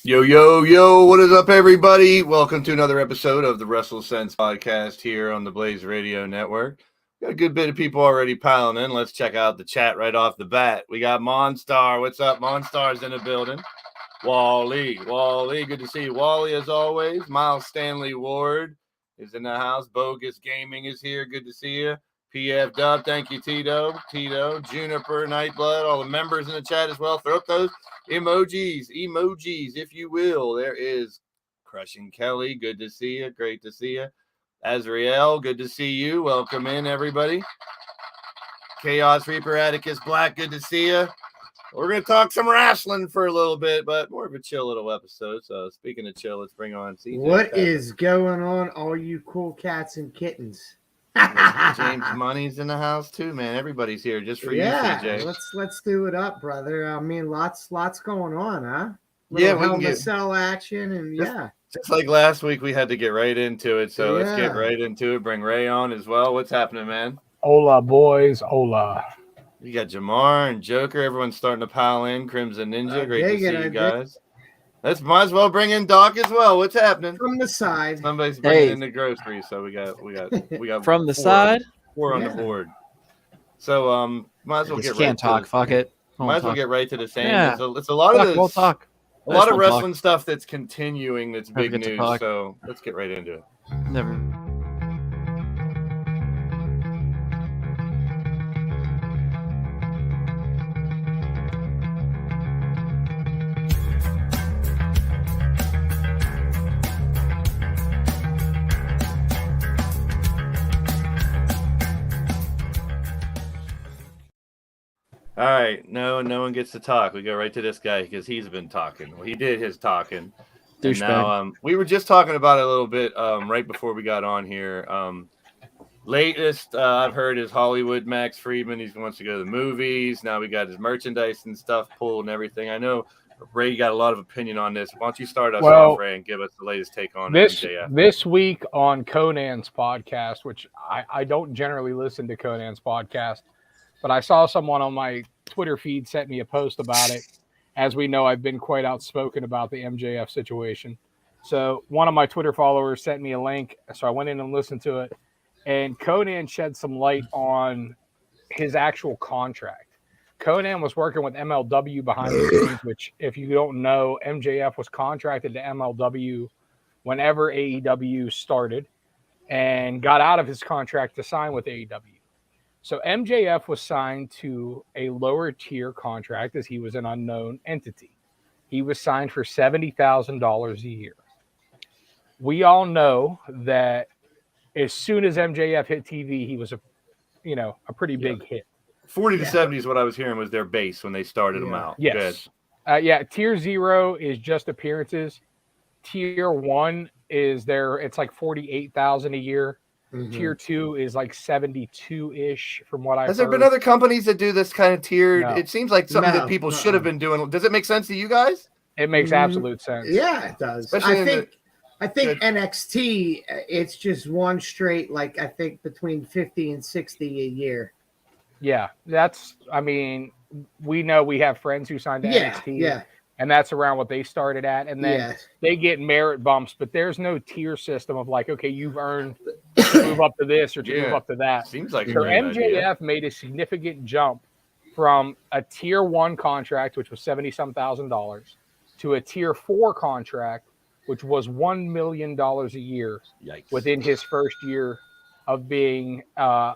Yo, yo, yo, what is up, everybody? Welcome to another episode of the WrestleSense Podcast here on the Blaze Radio Network. Got a good bit of people already piling in. Let's check out the chat right off the bat. We got Monstar. What's up? Monstar's in the building. Wally, good to see you. Wally, as always. Miles Stanley Ward is in the house. Bogus Gaming is here. Good to see you. PF Dub, thank you, Tito, Juniper, Nightblood, all the members in the chat as well. Throw up those emojis, if you will. There is Crushing Kelly, good to see you, great to see you. Azrael, good to see you. Welcome in, everybody. Chaos Reaper, Atticus Black, good to see you. We're going to talk some wrestling for a little bit, but more of a chill little episode. So speaking of chill, let's bring on CJ. What is going on, all you cool cats and kittens? James Money's in the house too, man. Everybody's here just for you, CJ. Let's do it up, brother. I mean, lots going on, huh? Yeah, we Hell can in a get Cell action, and just like last week, we had to get right into it. So let's get right into it. Bring Ray on as well. What's happening, man? Hola, boys. Hola. We got Jamar and Joker. Everyone's starting to pile in. Crimson Ninja. Great to see you guys. Let's might as well bring in Doc as well. What's happening? From the side. Somebody's bringing in the groceries, so we got from the side. Four on the board. So might as well get right. Can't talk. Fuck it. Might as well get right to the same. Yeah. It's a lot of this. We'll talk. A lot of wrestling stuff that's continuing. That's big news. So let's get right into it. Never. All right, no one gets to talk. We go right to this guy because he's been talking. Well, he did his talking. And now, we were just talking about it a little bit right before we got on here. Latest I've heard is Hollywood Max Friedman. He wants to go to the movies. Now we got his merchandise and stuff pulled and everything. I know Ray got a lot of opinion on this. Why don't you start us off, Ray, and give us the latest take on MJF? This week on Conan's podcast, which I don't generally listen to Conan's podcast, but I saw someone on my Twitter feed sent me a post about it, as we know, I've been quite outspoken about the MJF situation. So one of my Twitter followers sent me a link, so I went in and listened to it, and Conan shed some light on his actual contract. Conan was working with MLW behind the scenes, which, if you don't know, MJF was contracted to MLW whenever AEW started and got out of his contract to sign with AEW. So MJF was signed to a lower tier contract as he was an unknown entity. He was signed for $70,000 a year. We all know that as soon as MJF hit TV, he was a pretty big hit. 40 to 70 is what I was hearing was their base when they started them out. Yes. Tier 0 is just appearances. Tier 1 is it's like 48,000 a year. Mm-hmm. Tier 2 is like 72-ish from what I've heard. Has there been other companies that do this kind of tiered? No. It seems like something that people should have been doing. Does it make sense to you guys? It makes absolute sense. Yeah, it does. I think NXT, it's just one straight, like I think between 50 and 60 a year. Yeah, we know we have friends who signed to NXT. Yeah. And that's around what they started at. And then they get merit bumps, but there's no tier system of like, okay, you've earned to move up to this or to move up to that. Seems like so MJF made a significant jump from a tier 1 contract, which was $70,000 to a tier 4 contract, which was $1 million a year. Yikes. Within his first year of being in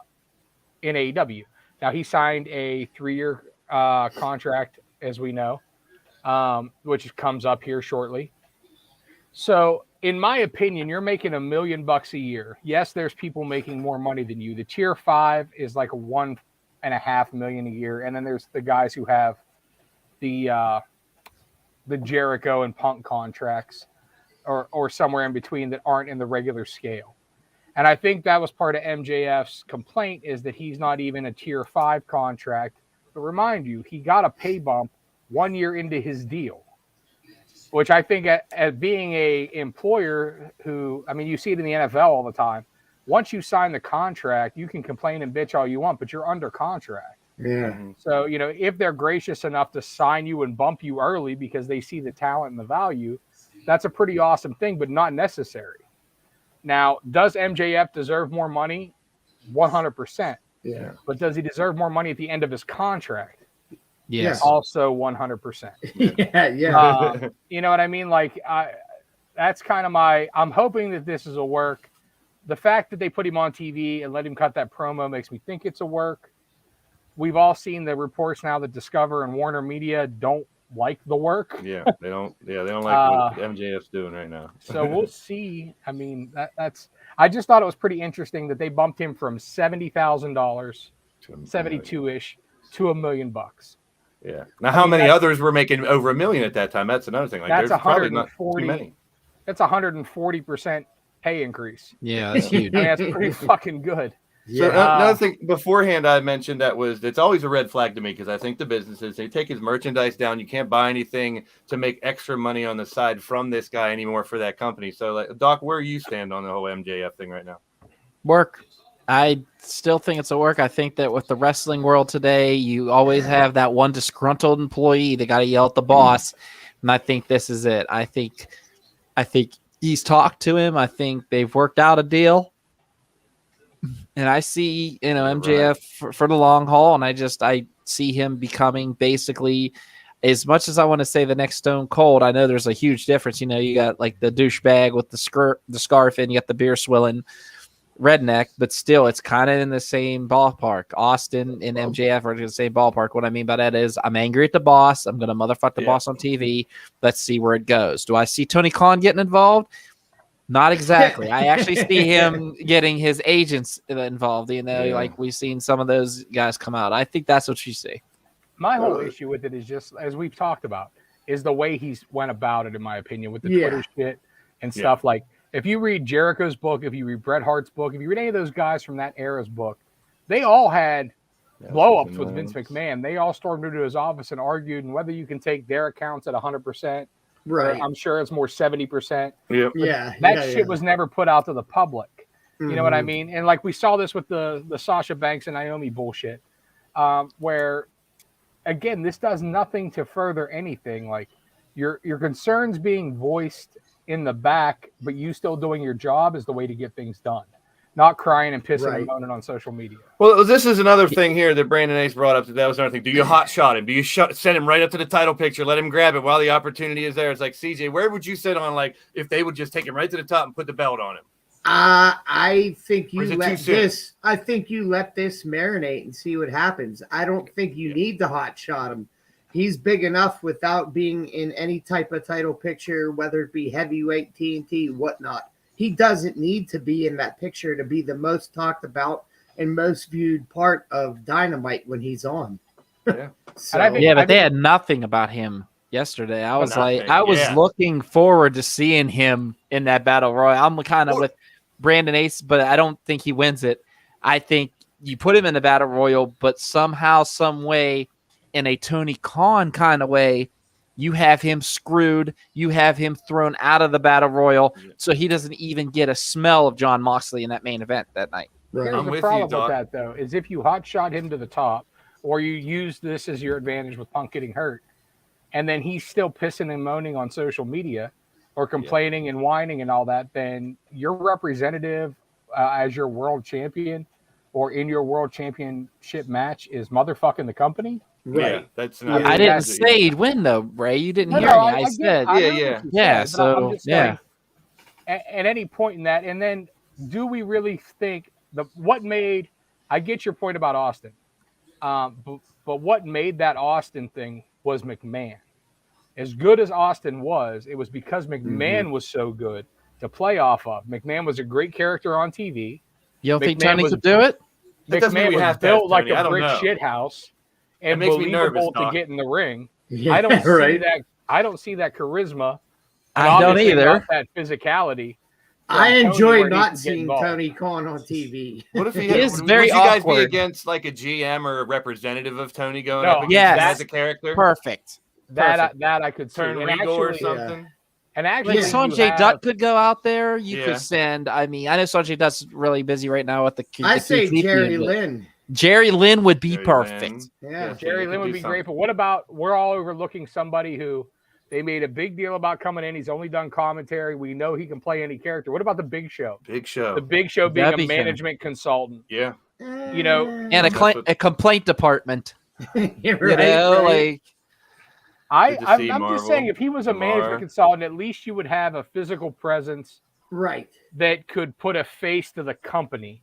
AEW. Now, he signed a 3-year contract, as we know, which comes up here shortly. So, in my opinion, you're making $1 million a year. Yes, there's people making more money than you. The tier 5 is like $1.5 million a year, and then there's the guys who have the Jericho and Punk contracts, or somewhere in between that aren't in the regular scale. And I think that was part of MJF's complaint, is that he's not even a tier 5 contract. But remind you, he got a pay bump 1 year into his deal, which I think as being a employer who, you see it in the NFL all the time. Once you sign the contract, you can complain and bitch all you want, but you're under contract. Yeah. So, if they're gracious enough to sign you and bump you early because they see the talent and the value, that's a pretty awesome thing, but not necessary. Now, does MJF deserve more money? 100%. Yeah. But does he deserve more money at the end of his contract? Yes. Also 100%. Yeah. You know what I mean? Like, that's kind of I'm hoping that this is a work. The fact that they put him on TV and let him cut that promo makes me think it's a work. We've all seen the reports now that Discover and Warner Media don't like the work. They don't like what MJF's doing right now. So we'll see. That's I just thought it was pretty interesting that they bumped him from $70,000, 72-ish, to $1 million. Yeah. Now, how many others were making over $1 million at that time? That's another thing. Like, that's there's probably not too many. That's 140% pay increase. Yeah, that's huge. That's pretty fucking good. So another thing beforehand I mentioned it's always a red flag to me, because I think the businesses, they take his merchandise down. You can't buy anything to make extra money on the side from this guy anymore for that company. So, like, Doc, where you stand on the whole MJF thing right now? Work. I still think it's a work. I think that with the wrestling world today, you always have that one disgruntled employee that got to yell at the boss. And I think this is it. I think he's talked to him. I think they've worked out a deal. And I see, MJF for the long haul, and I see him becoming basically, as much as I want to say the next Stone Cold, I know there's a huge difference. You got like the douchebag with the scarf, and you got the beer swilling redneck, but still, it's kind of in the same ballpark. Austin and MJF are in the same ballpark. What I mean by that is, I'm angry at the boss. I'm going to motherfuck the boss on TV. Let's see where it goes. Do I see Tony Khan getting involved? Not exactly. I actually see him getting his agents involved. Like we've seen some of those guys come out. I think that's what you see. My whole issue with it is just, as we've talked about, is the way he's went about it, in my opinion, with the Twitter shit and stuff. Like, if you read Jericho's book, if you read Bret Hart's book, if you read any of those guys from that era's book, they all had blow-ups with Vince McMahon. They all stormed into his office and argued, and whether you can take their accounts at 100%, right? I'm sure it's more 70%. That shit was never put out to the public. You know what I mean? And like we saw this with the Sasha Banks and Naomi bullshit, where again, this does nothing to further anything. Like your concerns being voiced in the back, but you still doing your job is the way to get things done. Not crying and pissing and moaning on social media. Well, this is another thing here that Brandon Ace brought up. That was another thing. Do you hot shot him? Do you send him right up to the title picture? Let him grab it while the opportunity is there. It's like, CJ, where would you sit on, like, if they would just take him right to the top and put the belt on him? I think you let this. I think you let this marinate and see what happens. I don't think you need to hot shot him. He's big enough without being in any type of title picture, whether it be heavyweight, TNT, whatnot. He doesn't need to be in that picture to be the most talked about and most viewed part of Dynamite when he's on. Yeah, but they had nothing about him yesterday. I was looking forward to seeing him in that battle royal. I'm kind of with Brandon Ace, but I don't think he wins it. I think you put him in the battle royal, but somehow, some way, in a Tony Khan kind of way, you have him screwed. You have him thrown out of the battle royal, so he doesn't even get a smell of Jon Moxley in that main event that night. Right. Here's the problem with that, though, is if you hot shot him to the top, or you use this as your advantage with Punk getting hurt, and then he's still pissing and moaning on social media or complaining and whining and all that, then your representative as your world champion or in your world championship match is motherfucking the company. Right. Yeah, that's not. I didn't say he'd win, though, Ray. You didn't hear me. I said, So, saying, at any point in that, and then do we really think what made? I get your point about Austin, but what made that Austin thing was McMahon. As good as Austin was, it was because McMahon was so good to play off of. McMahon was a great character on TV. You don't think Tony could do it? McMahon was built like a brick shithouse and believable to get in the ring. Yeah, I don't see that. I don't see that charisma. I don't either. That physicality. I enjoy not seeing Tony Khan on TV. What if he is very awkward? Would you guys be against like a GM or a representative of Tony going up against as a character? Perfect. That I could turn Regal or something. And actually, Sanjay Dutt could go out there. You could send. I mean, I know Sanjay Dutt's really busy right now with the. I say Jerry Lynn. Jerry Lynn would be perfect. Yeah, Jerry Lynn would be great. But what about we're all overlooking somebody who they made a big deal about coming in. He's only done commentary. We know he can play any character. What about the Big Show? Big Show. The Big Show being a management consultant. Yeah. You know, and a complaint department. Right. I'm just saying, if he was a management consultant, at least you would have a physical presence, right, that could put a face to the company,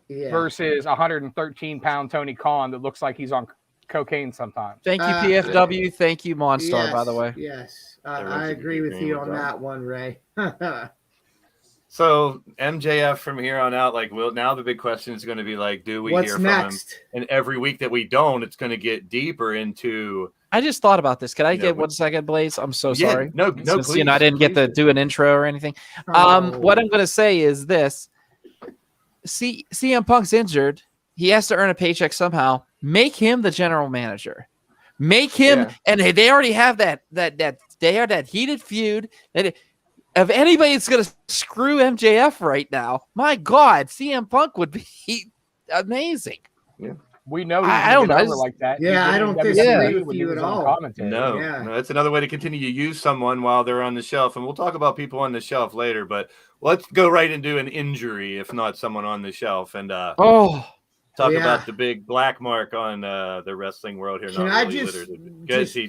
versus 113-pound Tony Khan that looks like he's on cocaine sometimes. Thank you, PFW. Thank you, Monstar. By the way, yes, I agree with you on that one, Ray. So MJF from here on out, like, now the big question is going to be like, do we hear from him? And every week that we don't, it's going to get deeper into. I just thought about this. Can I get 1 second, Blaze? I'm so sorry. No, please. I didn't get to do an intro or anything. What I'm going to say is this. CM Punk's injured. He has to earn a paycheck somehow. Make him the general manager. Make him, and they already have that heated feud. If anybody's going to screw MJF right now, my God, CM Punk would be amazing. Yeah. We know I don't know like that. Yeah, I don't disagree with you at all. No, it's another way to continue to use someone while they're on the shelf. And we'll talk about people on the shelf later, but let's go right into an injury, if not someone on the shelf. And talk about the big black mark on the wrestling world here. Can I just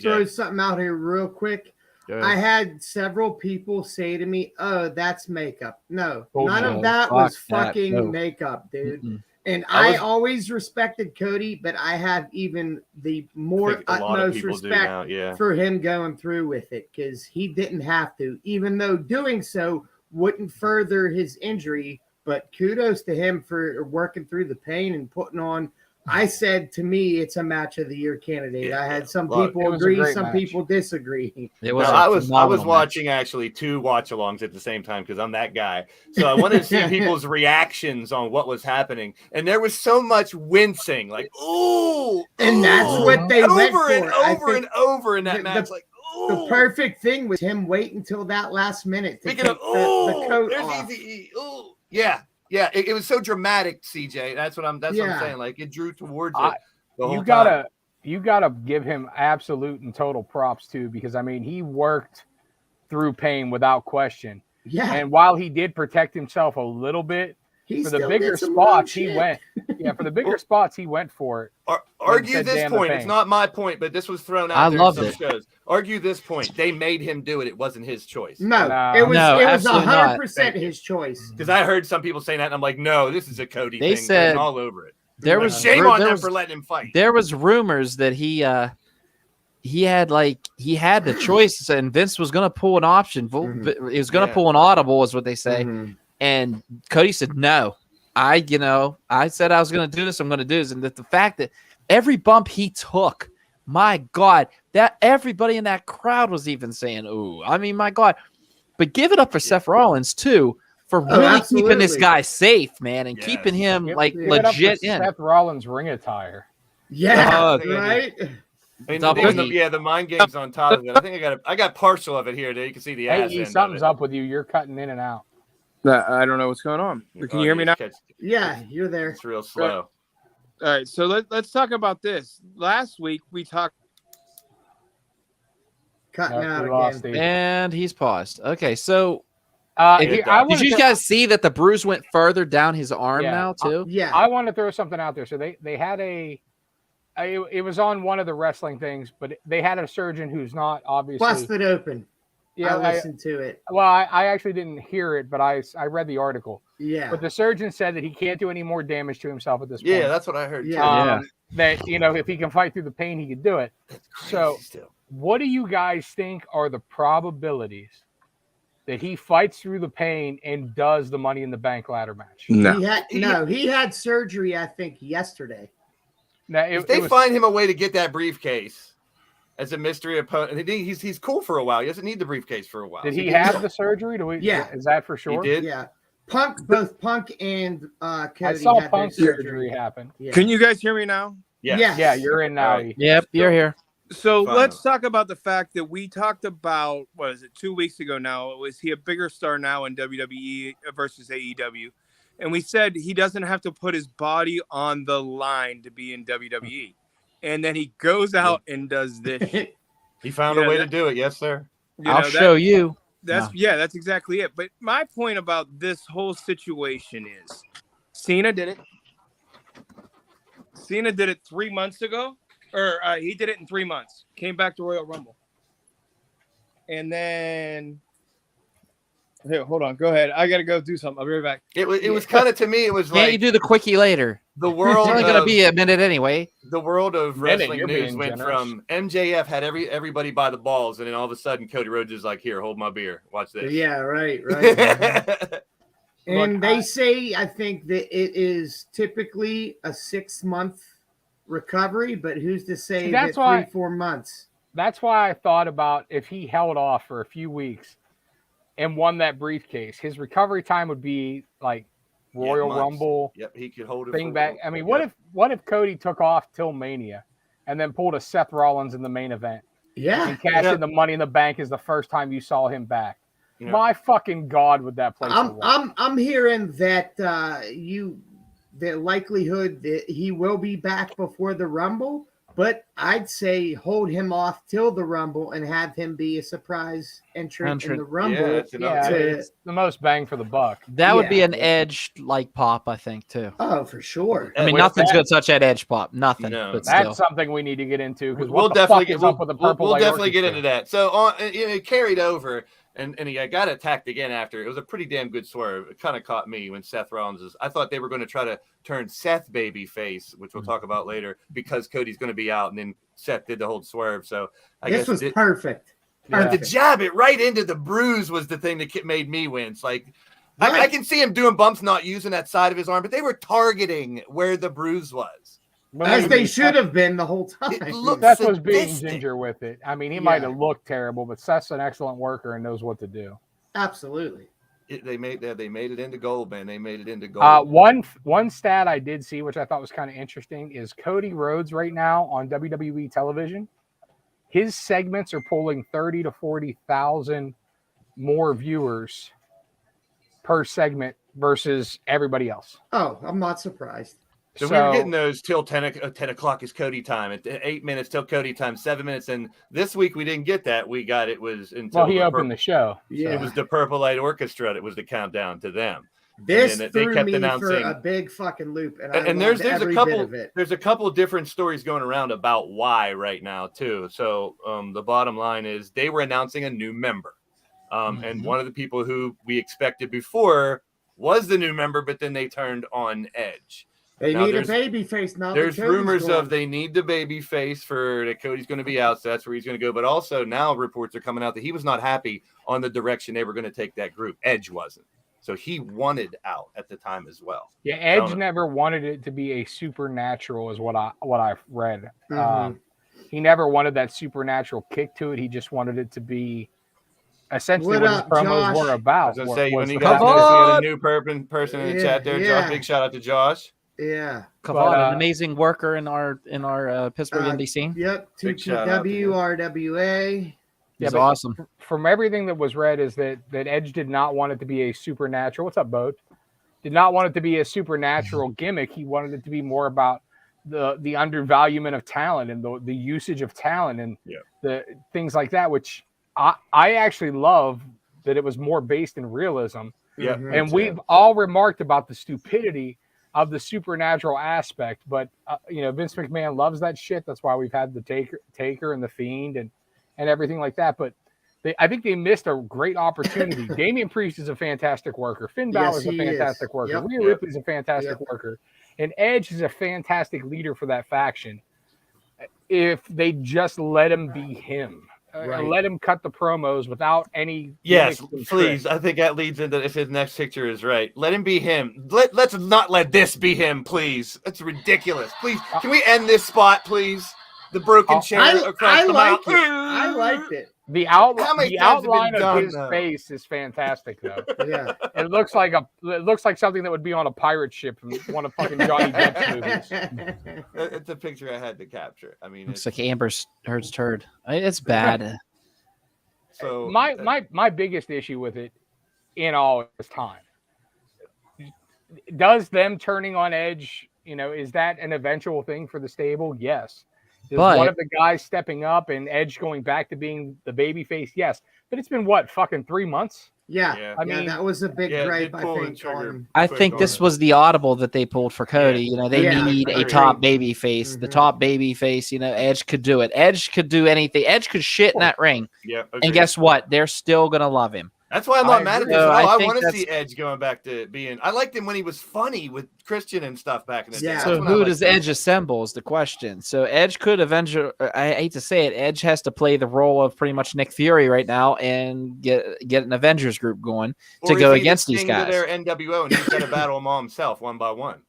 throw something out here real quick? I had several people say to me, "Oh, that's makeup." No, none of that was fucking makeup, dude. Mm-mm. And I always respected Cody, but I have even the more utmost respect for him going through with it, because he didn't have to, even though doing so wouldn't further his injury. But kudos to him for working through the pain and putting on. I said, to me, it's a match of the year candidate. I had some people agree, some people disagree. I was watching actually 2 watch-alongs at the same time because I'm that guy. So I wanted to see people's reactions on what was happening, and there was so much wincing, like ooh, and that's what they went for and over in that match. Like ooh. The perfect thing was him waiting until that last minute to take the coat off. Ooh, yeah. Yeah, it was so dramatic, CJ. That's what I'm saying. Like, it drew towards it the whole time. you got to give him absolute and total props too, because I mean, he worked through pain without question. Yeah. And while he did protect himself a little bit, for the bigger spots, he went. Yeah, for the bigger spots, he went for it. Argue this point. It's not my point, but this was thrown out there in some shows. Argue this point. They made him do it. It wasn't his choice. No, it was 100% his choice. Because I heard some people saying that, and I'm like, no, this is a Cody thing. They said all over it. There was shame on them for letting him fight. There was rumors that he had the choice, and Vince was going to pull an option. He was going to pull an audible, is what they say. And Cody said, no, I said I was going to do this. I'm going to do this. And the fact that every bump he took, my God, that everybody in that crowd was even saying, ooh, I mean, my God. But give it up for Seth Rollins, too, for really keeping this guy safe, man, and keeping him legit in. Seth Rollins' ring attire. Yeah, right? I mean, the mind games on top of it. I think I got partial of it here. There you can see the ass end something's up with you. You're cutting in and out. I don't know what's going on. Can you hear me now? Yeah, you're there. It's real slow. All right, so let's talk about this. Last week we talked. Cutting out again. And he's paused. Okay, so did you guys see that the bruise went further down his arm now too? Yeah. I want to throw something out there. So they had it was on one of the wrestling things, but they had a surgeon who's not obviously busted open. Yeah, I listened to it. Well, I actually didn't hear it, but I read the article. Yeah. But the surgeon said that he can't do any more damage to himself at this point. Yeah, that's what I heard. Yeah. That if he can fight through the pain, he could do it. So, what do you guys think are the probabilities that he fights through the pain and does the Money in the Bank ladder match? No. He had surgery, I think, yesterday. Now, if they find him a way to get that briefcase as a mystery opponent, he's cool for a while. He doesn't need the briefcase for a while. Did he have the surgery? Is that for sure? He did. Yeah. Both Punk and Cody. I saw Punk's surgery happen. Yeah. Can you guys hear me now? Yes. Yeah, you're in now. Yep, you're here. So let's talk about the fact that we talked about, 2 weeks ago now? Was he a bigger star now in WWE versus AEW? And we said he doesn't have to put his body on the line to be in WWE. And then he goes out and does this. He found a way to do it. Yes, sir. I'll show you. That's exactly it. But my point about this whole situation is Cena did it. Cena did it 3 months ago. Or he did it in 3 months. Came back to Royal Rumble. And then... Here, hold on. Go ahead. I got to go do something. I'll be right back. It was kind of, to me, it was like... Can't you do the quickie later? The world... It's only going to be a minute anyway. The world of wrestling news went from MJF had everybody by the balls, and then all of a sudden Cody Rhodes is like, here, hold my beer. Watch this. Yeah, right. And they say, I think, that it is typically a 6-month recovery, but who's to say that 3-4 months? That's why I thought about if he held off for a few weeks and won that briefcase, his recovery time would be like Royal Rumble. Yep, he could hold it. Thing back. I mean, what if Cody took off till Mania and then pulled a Seth Rollins in the main event? Yeah, and cashed in the Money in the Bank is the first time you saw him back. Yeah. My fucking God, would that place? I'm hearing that the likelihood that he will be back before the Rumble, but I'd say hold him off till the Rumble and have him be a surprise entrant in the Rumble. Yeah, it's the most bang for the buck. That would be an Edge like pop, I think, too. Oh, for sure. I mean, nothing's going to touch that Edge pop. Nothing. No. But that's something we need to get into because we'll definitely get into that. So it carried over. And he got attacked again after. It was a pretty damn good swerve. It kind of caught me when Seth Rollins I thought they were going to try to turn Seth baby face, which we'll talk about later, because Cody's going to be out, and then Seth did the whole swerve. So this was perfect. To jab it right into the bruise was the thing that made me wince. Like I can see him doing bumps, not using that side of his arm, but they were targeting where the bruise was. As they should have been the whole time. Seth was being ginger with it. I mean, he might have looked terrible, but Seth's an excellent worker and knows what to do. Absolutely. They made it into gold, man. They made it into gold. One stat I did see, which I thought was kind of interesting, is Cody Rhodes right now on WWE television. His segments are pulling 30 to 40,000 more viewers per segment versus everybody else. Oh, I'm not surprised. So we were getting those till 10 o'clock is Cody time. At 8 minutes till Cody time, 7 minutes. And this week we didn't get that. It was until he opened the show. Yeah. It was the Purple Light Orchestra. It was the countdown to them. This threw me for a big fucking loop. And there's a couple different stories going around about why right now too. So the bottom line is they were announcing a new member. And one of the people who we expected before was the new member, but then they turned on Edge. They need a baby face now. There's rumors of they need the baby face for that Cody's going to be out, so that's where he's going to go. But also now reports are coming out that he was not happy on the direction they were going to take that group. Edge wasn't. So he wanted out at the time as well. Yeah, Edge never wanted it to be a supernatural is what I've read. He never wanted that supernatural kick to it. He just wanted it to be essentially what his promos were about. I was going to say, when you guys notice we had a new person in the chat there, Josh, big shout out to Josh. Yeah, Kavod, an amazing worker in our Pittsburgh indie scene. Yep, 2PW, RWA. He's awesome. From everything that was read is that Edge did not want it to be a supernatural. What's up, Boat? Did not want it to be a supernatural gimmick. He wanted it to be more about the undervaluement of talent and the usage of talent and the things like that, which I actually love that it was more based in realism. Yeah, and we've all remarked about the stupidity of the supernatural aspect, but Vince McMahon loves that shit. That's why we've had the Taker and the Fiend and everything like that. But I think they missed a great opportunity. Damian Priest is a fantastic worker. Finn Balor is a fantastic worker. Rhea Ripley's a fantastic worker, and Edge is a fantastic leader for that faction. If they just let him be him. Let him cut the promos without any. Yes, please. I think that leads into if his next picture is right. Let him be him. Let's not let this be him, please. That's ridiculous. Please, can we end this spot, please? The broken chair across the mouth. I liked it. The outline of his face is fantastic, though. Yeah, it looks like something that would be on a pirate ship from one of fucking Johnny Depp's movies. It's a picture I had to capture. I mean, it's like Amber Heard's turd. It's bad. So my biggest issue with it, in all, is time. Does them turning on Edge, is that an eventual thing for the stable? Yes. Is one of the guys stepping up and Edge going back to being the babyface? Yes. But it's been fucking 3 months? Yeah. I mean, that was a big gripe, I think this was the audible that they pulled for Cody. They need a top babyface. Mm-hmm. The top babyface, Edge could do it. Edge could do anything. Edge could shit in that ring. Yeah. And guess what? They're still going to love him. That's why I'm not mad at this. I want to see Edge going back to being. I liked him when he was funny with Christian and stuff back in the day. So who does Edge assemble is the question. So Edge could eventually. I hate to say it. Edge has to play the role of pretty much Nick Fury right now and get an Avengers group going to go against these guys. Their NWO and he's got to battle them all himself one by one,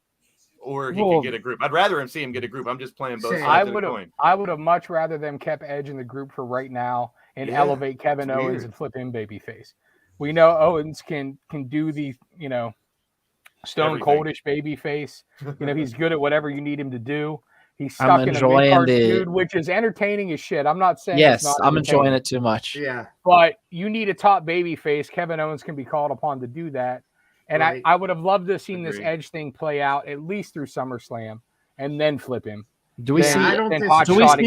or he could get a group. I'd rather him see him get a group. I'm just playing both sides of the coin. I would have much rather them kept Edge in the group for right now and elevate Kevin Owens and flip him babyface. We know Owens can do the, stone coldish baby face. He's good at whatever you need him to do. He's stuck in a mid-card feud, which is entertaining as shit. I'm not saying it's not I'm enjoying it too much. Yeah. But you need a top baby face. Kevin Owens can be called upon to do that. And I would have loved to have seen this Edge thing play out at least through SummerSlam and then flip him. Do we see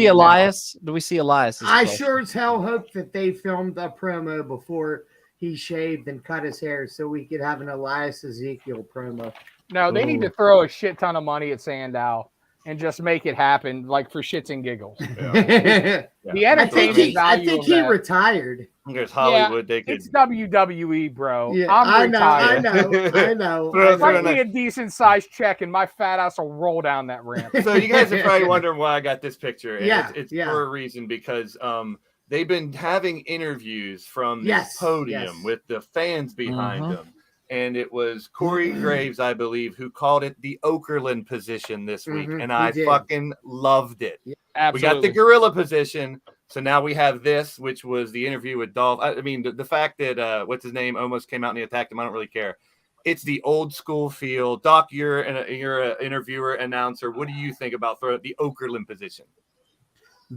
Elias? Do we see Elias? I sure as hell hope that they filmed a promo before he shaved and cut his hair so we could have an Elias Ezekiel promo. No, they need to throw a shit ton of money at Sandow and just make it happen, like for shits and giggles. The entertainment value. I think he retired. There's Hollywood. It's WWE, bro. Yeah, I'm retired. I know. Write me a decent sized check, and my fat ass will roll down that ramp. So you guys are probably wondering why I got this picture. And it's for a reason because they've been having interviews from this podium with the fans behind them. And it was Corey Graves, I believe, who called it the Okerlund position this week. And I fucking loved it. Absolutely. We got the gorilla position. So now we have this, which was the interview with Dolph. I mean, the fact that, what's his name, almost came out and he attacked him, I don't really care. It's the old school feel. Doc, you're an interviewer, announcer. What do you think about the Okerlund position?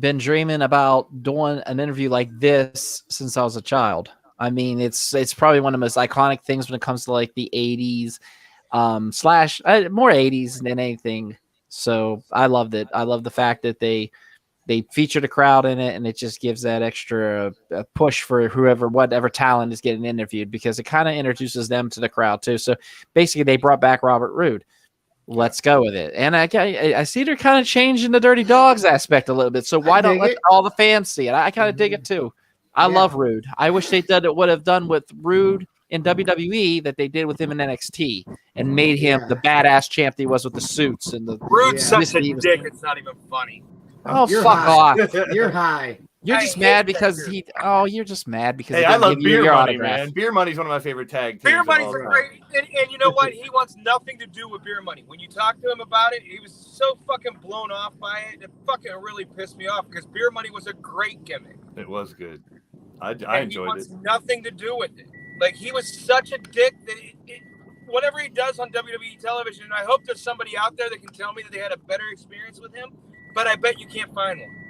Been dreaming about doing an interview like this since I was a child. I mean, it's probably one of the most iconic things when it comes to like the 80s. slash more 80s than anything. So I loved it. I love the fact that they featured a crowd in it, and it just gives that extra push for whatever talent is getting interviewed, because it kind of introduces them to the crowd too. So basically they brought back Robert Roode. Let's go with it. And I see they're kind of changing the Dirty Dogs aspect a little bit. So why don't let all the fans see it? I kind of dig it too. I love Roode. I wish they would have done with Roode in WWE that they did with him in NXT and made him the badass champ he was with the suits and the Roode's such a dick. It's not even funny. Oh, fuck off! You're high. You're just mad because he. Oh, you're just mad because. Hey, I love Beer Money, man. Beer Money's one of my favorite tag teams. Beer Money's a great, and you know what? He wants nothing to do with Beer Money. When you talk to him about it, he was so fucking blown off by it. It fucking really pissed me off because Beer Money was a great gimmick. It was good. I enjoyed he wants nothing to do with it. Like, he was such a dick that whatever he does on WWE television, and I hope there's somebody out there that can tell me that they had a better experience with him, but I bet you can't find one.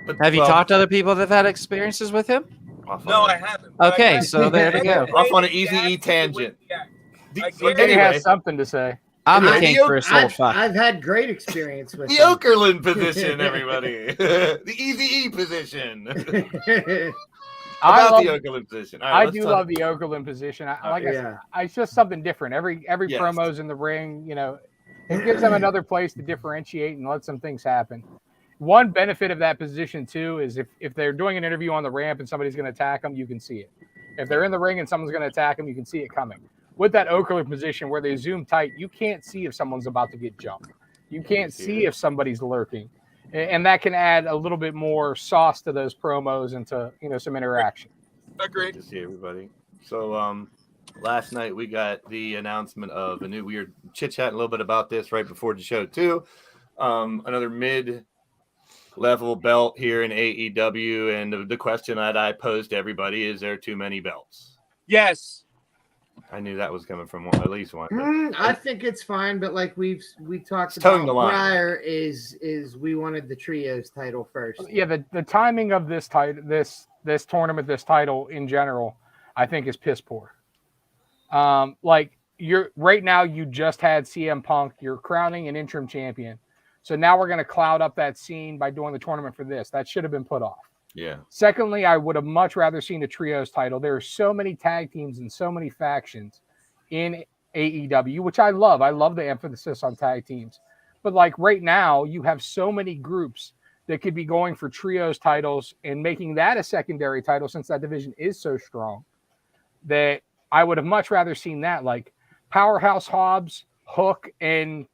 But, have you talked to other people that have had experiences with him? No, I haven't. Okay, so there we go. Off on an easy E tangent. Anyway, has something to say. I'm a king for a soul fuck. I've had great experience with the Okerlund position, everybody. The easy E position. About the Okerlund position. Right, I do love the Okerlund position. It's just something different. Every promo's in the ring, you know, it gives them another place to differentiate and let some things happen. One benefit of that position too is if they're doing an interview on the ramp and somebody's going to attack them, you can see it. If they're in the ring and someone's going to attack them, you can see it coming. With that Okerlund position where they zoom tight, you can't see if someone's about to get jumped. You can't see if somebody's lurking. And that can add a little bit more sauce to those promos and to, you know, some interaction. Agreed. Good to see everybody. So last night we got the announcement of we were chit-chatting a little bit about this right before the show too. Another mid-level belt here in AEW, and the question that I posed to everybody, is there too many belts? Yes. I knew that was coming from at least one. I think it's fine, but like we talked about prior, is we wanted the trios title first. Yeah, the timing of this title, this tournament, this title in general, I think is piss poor. Like right now, you just had CM Punk, you're crowning an interim champion, so now we're going to cloud up that scene by doing the tournament for this. That should have been put off. Yeah. Secondly, I would have much rather seen a trios title. There are so many tag teams and so many factions in AEW, which I love. I love the emphasis on tag teams. But like right now, you have so many groups that could be going for trios titles and making that a secondary title, since that division is so strong, that I would have much rather seen that. Like Powerhouse Hobbs, Hook, and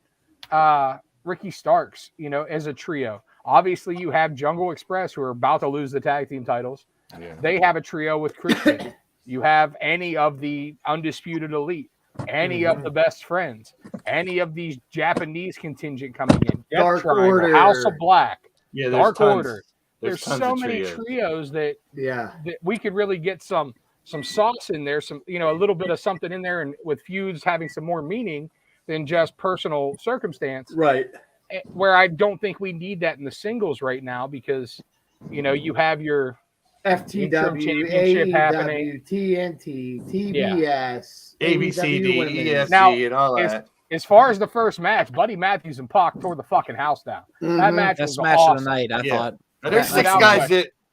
Ricky Starks, you know, as a trio. Obviously, you have Jungle Express, who are about to lose the tag team titles. Yeah. They have a trio with Christian. You have any of the Undisputed Elite, any of the Best Friends, any of these Japanese contingent coming in. Dark Order, House of Black, yeah, Dark Order. There's so many trios that we could really get some sauce in there, some, you know, a little bit of something in there, and with feuds having some more meaning than just personal circumstance. Right. Where I don't think we need that in the singles right now, because, you know, you have your FTW, championship AEW, happening, TNT, TBS, ABCD, ESC, now, and all that. As far as the first match, Buddy Matthews and Pac tore the fucking house down. That match was match awesome. of the night. I thought. Now, there's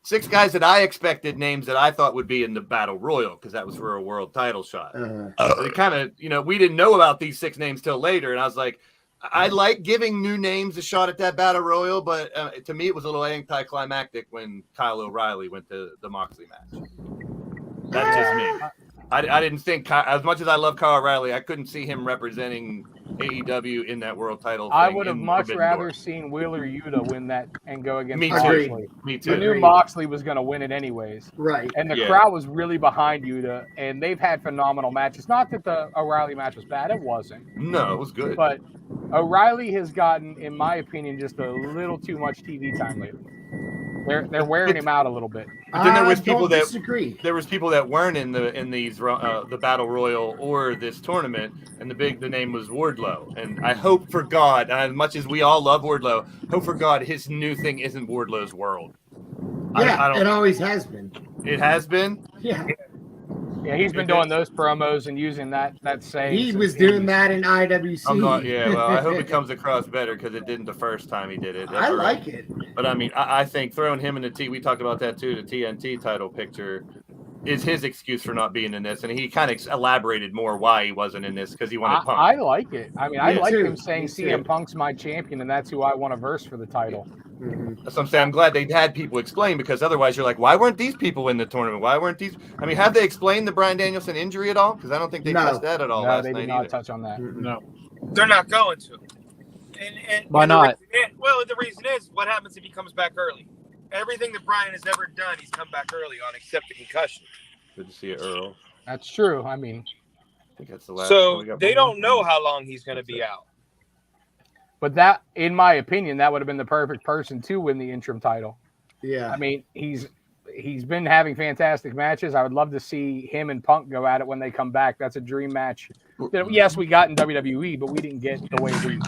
six guys that I expected names that I thought would be in the Battle Royal, because that was for a world title shot. So it kind of, you know, we didn't know about these six names till later, and I was like, I like giving new names a shot at that Battle Royal, but to me it was a little anticlimactic when Kyle O'Reilly went to the Moxley match. That's just me. I didn't think, as much as I love Kyle O'Reilly, I couldn't see him representing AEW in that world title thing. I would have much rather seen Wheeler Yuta win that and go against Moxley. Me too. I knew Moxley was going to win it anyways. Right. And the crowd was really behind Yuta, and they've had phenomenal matches. Not that the O'Reilly match was bad. It wasn't. No, it was good. But O'Reilly has gotten, in my opinion, just a little too much TV time lately. They're wearing him out a little bit. But then there was people that disagree. There was people that weren't in these the Battle Royal or this tournament, and the name was Wardlow. And I hope for God, as much as we all love Wardlow, hope for God his new thing isn't Wardlow's World. Yeah, it always has been. It has been. Yeah. Yeah, he's been doing those promos and using that saying. He was doing that in IWC. I'm not. Yeah, well, I hope it comes across better because it didn't the first time he did it. I like it. But I mean, I think throwing him in the we talked about that too. The TNT title picture is his excuse for not being in this, and he kind of elaborated more why he wasn't in this because he wanted Punk. I like it. I mean, I like him saying CM Punk's my champion, and that's who I want to verse for the title. That's what I'm saying. I'm glad they had people explain because otherwise you're like, why weren't these people in the tournament? Why weren't these? I mean, have they explained the Brian Danielson injury at all? Because I don't think they touched that at all last night. No, they did not touch on that. No, they're not going to. And why not? The reason is what happens if he comes back early. Everything that Brian has ever done, he's come back early on, except the concussion. Good to see it, Earl. That's true. I mean, I think that's the last. So they don't know how long he's going to be out. But that, in my opinion, that would have been the perfect person to win the interim title. Yeah. I mean, he's been having fantastic matches. I would love to see him and Punk go at it when they come back. That's a dream match. Yes, we got in WWE, but we didn't get the way we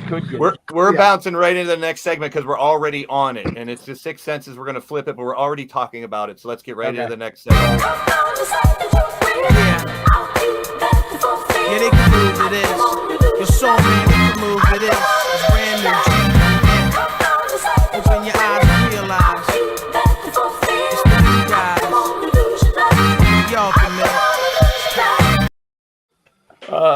could get. We're bouncing right into the next segment because we're already on it, and it's just 6 senses. We're going to flip it, but we're already talking about it. So let's get right into the next segment. Yeah, they can move to this. Your soul, man, they can move to this. It's brand new. Open your eyes and realize it's the new guys. Y'all familiar.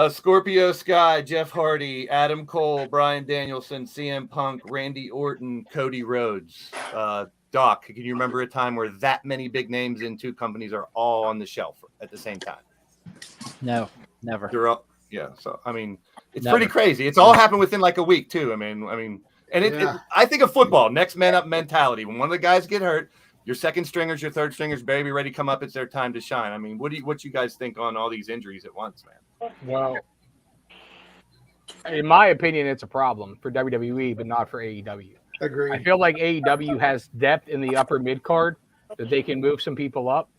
Scorpio Sky, Jeff Hardy, Adam Cole, Brian Danielson, CM Punk, Randy Orton, Cody Rhodes. Doc, can you remember a time where that many big names in two companies are all on the shelf at the same time? No, never. They're all, so I mean, it's pretty crazy. It's all happened within like a week too. I mean, and I think of football, next man up mentality. When one of the guys get hurt, your second stringers, your third stringers, baby, ready to come up. It's their time to shine. I mean, what you guys think on all these injuries at once, man? Well, in my opinion, it's a problem for WWE, but not for AEW. Agree. I feel like AEW has depth in the upper mid card that they can move some people up.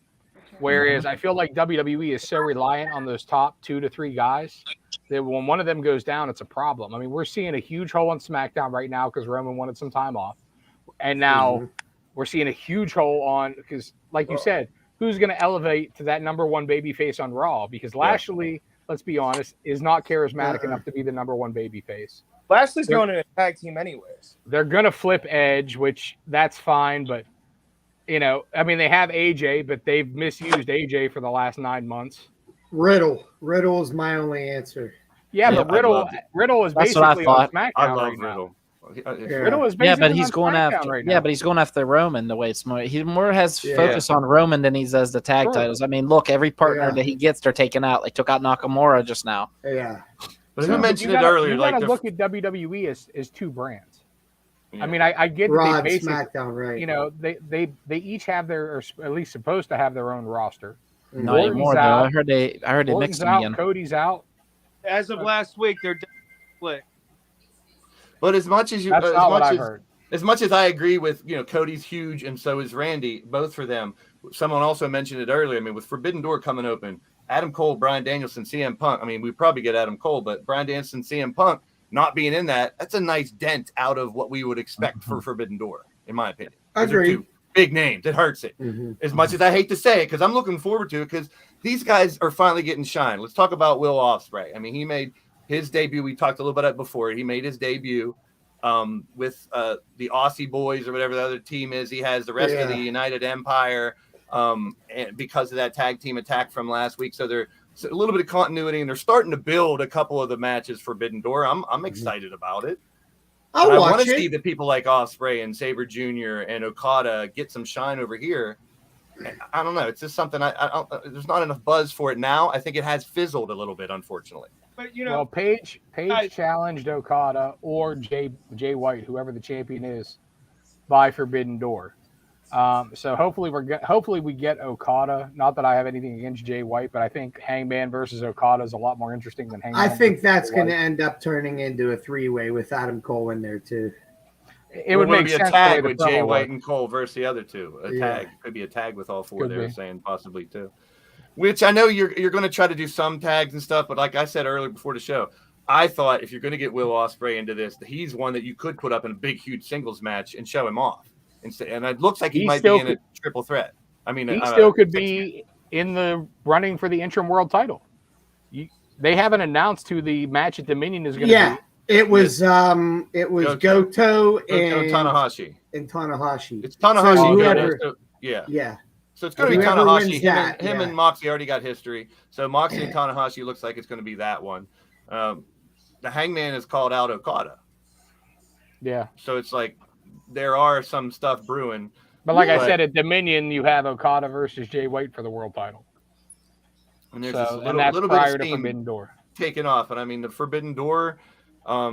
Whereas I feel like WWE is so reliant on those top 2 to 3 guys that when one of them goes down, it's a problem. I mean, we're seeing a huge hole on SmackDown right now because Roman wanted some time off. And now we're seeing a huge hole on because, like you said, who's going to elevate to that number one babyface on Raw? Because Lashley, let's be honest, is not charismatic enough to be the number one babyface. Lashley's going to a tag team anyways. They're going to flip Edge, which that's fine, but I mean, they have AJ, but they've misused AJ for the last 9 months. Riddle is my only answer. Yeah, but Riddle is basically on SmackDown. I love right Riddle. Riddle is basically but he's going after. Right but he's going after Roman. The way it's more, he more has focus on Roman than he does the tag titles. I mean, look, every partner that he gets, they're taking out. They took out Nakamura just now. Yeah, but who mentioned it earlier? You got to look at WWE as 2 brands. Yeah. I mean, I get that they basically, SmackDown, right? They each have their, or at least supposed to have their own roster. Not anymore, though. I heard they mixed them again. Cody's out. As of last week, they're split. But as much as as much as I agree with, Cody's huge and so is Randy, both for them. Someone also mentioned it earlier. I mean, with Forbidden Door coming open, Adam Cole, Brian Danielson, CM Punk. I mean, we probably get Adam Cole, but Brian Danielson, CM Punk not being in that's a nice dent out of what we would expect for Forbidden Door, in my opinion. Agreed. Big names. It hurts it. As much as I hate to say it, because I'm looking forward to it, because these guys are finally getting shine. Let's talk about Will Ospreay. I mean, he made his debut. We talked a little bit about it before. He made his debut with the Aussie Boys or whatever the other team is. He has the rest of the United Empire and because of that tag team attack from last week. So there's a little bit of continuity, and they're starting to build a couple of the matches for Forbidden Door. I'm excited about it. I want to see the people like Ospreay and Sabre Jr. and Okada get some shine over here. I don't know. It's just something there's not enough buzz for it now. I think it has fizzled a little bit, unfortunately. But well, Paige challenged Okada or Jay White, whoever the champion is, by Forbidden Door. So hopefully we get Okada. Not that I have anything against Jay White, but I think Hangman versus Okada is a lot more interesting than Hangman. I think that's going to end up turning into a 3-way with Adam Cole in there too. It would make sense a tag with Jay White and Cole versus the other two. Tag could be a tag with all 4. They were saying possibly too. Which I know you're going to try to do some tags and stuff, but like I said earlier before the show, I thought if you're going to get Will Ospreay into this, he's one that you could put up in a big, huge singles match and show him off. And it looks like he might be in a triple threat. I mean, he still could be in the running for the interim world title. They haven't announced who the match at Dominion is going to be. It was Goto and Tanahashi. And Tanahashi. It's Tanahashi. So yeah. So it's going to be Tanahashi. Him and Moxley already got history. So Moxley and Tanahashi looks like it's going to be that one. The Hangman is called out Okada. Yeah. So it's like there are some stuff brewing. But like I said, at Dominion, you have Okada versus Jay White for the world title. And there's that's little prior bit of to Forbidden Door. Taken off. And I mean, the Forbidden Door, I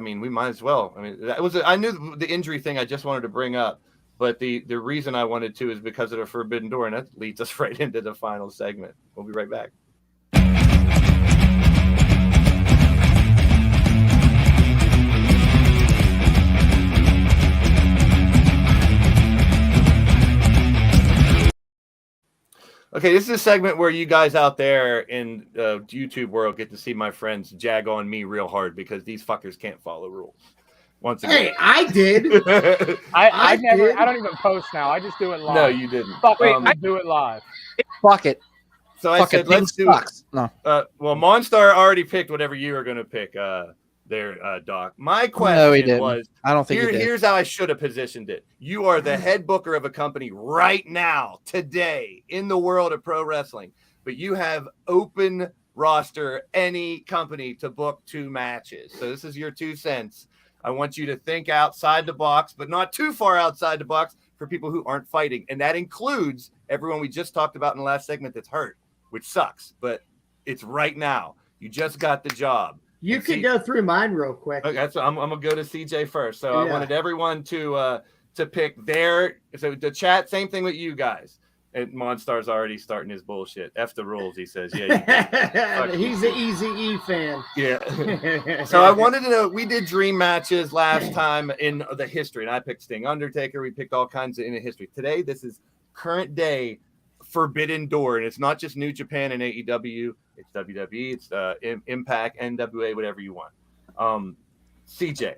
mean, we might as well. I mean, I knew the injury thing I just wanted to bring up. But the reason I wanted to is because of the Forbidden Door, and that leads us right into the final segment. We'll be right back. Okay, this is a segment where you guys out there in the YouTube world get to see my friends jag on me real hard because these fuckers can't follow rules. Once again. Hey, I did. I don't even post now. I just do it live. No, you didn't. I do it live. Fuck it. So I said, let's do it. No. Well, Monstar already picked whatever you were going to pick there, Doc. My question was, I don't think here's how I should have positioned it. You are the head booker of a company right now, today, in the world of pro wrestling, but you have open roster any company to book 2 matches. So this is your 2 cents. I want you to think outside the box, but not too far outside the box for people who aren't fighting. And that includes everyone we just talked about in the last segment that's hurt, which sucks, but it's right now. You just got the job. You could go through mine real quick. Okay, so I'm going to go to CJ first. So I wanted everyone to pick their – so the chat, same thing with you guys. And Monstar's already starting his bullshit. F the rules, he says. Yeah, he's an Easy E fan. Yeah. So I wanted to know, we did dream matches last time in the history, and I picked Sting Undertaker. We picked all kinds in the history. Today, this is current day Forbidden Door, and it's not just New Japan and AEW. It's WWE. It's Impact, NWA, whatever you want. CJ.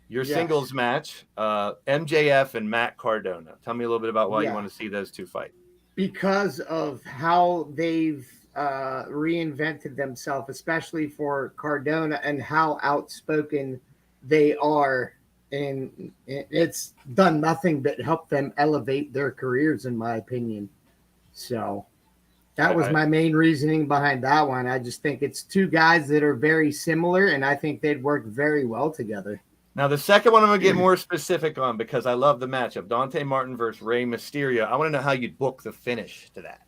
Your singles match, MJF and Matt Cardona. Tell me a little bit about why you want to see those 2 fight. Because of how they've reinvented themselves, especially for Cardona, and how outspoken they are. And it's done nothing but help them elevate their careers, in my opinion. So that was my main reasoning behind that one. I just think it's 2 guys that are very similar, and I think they'd work very well together. Now, the second one I'm going to get more specific on because I love the matchup. Dante Martin versus Rey Mysterio. I want to know how you'd book the finish to that.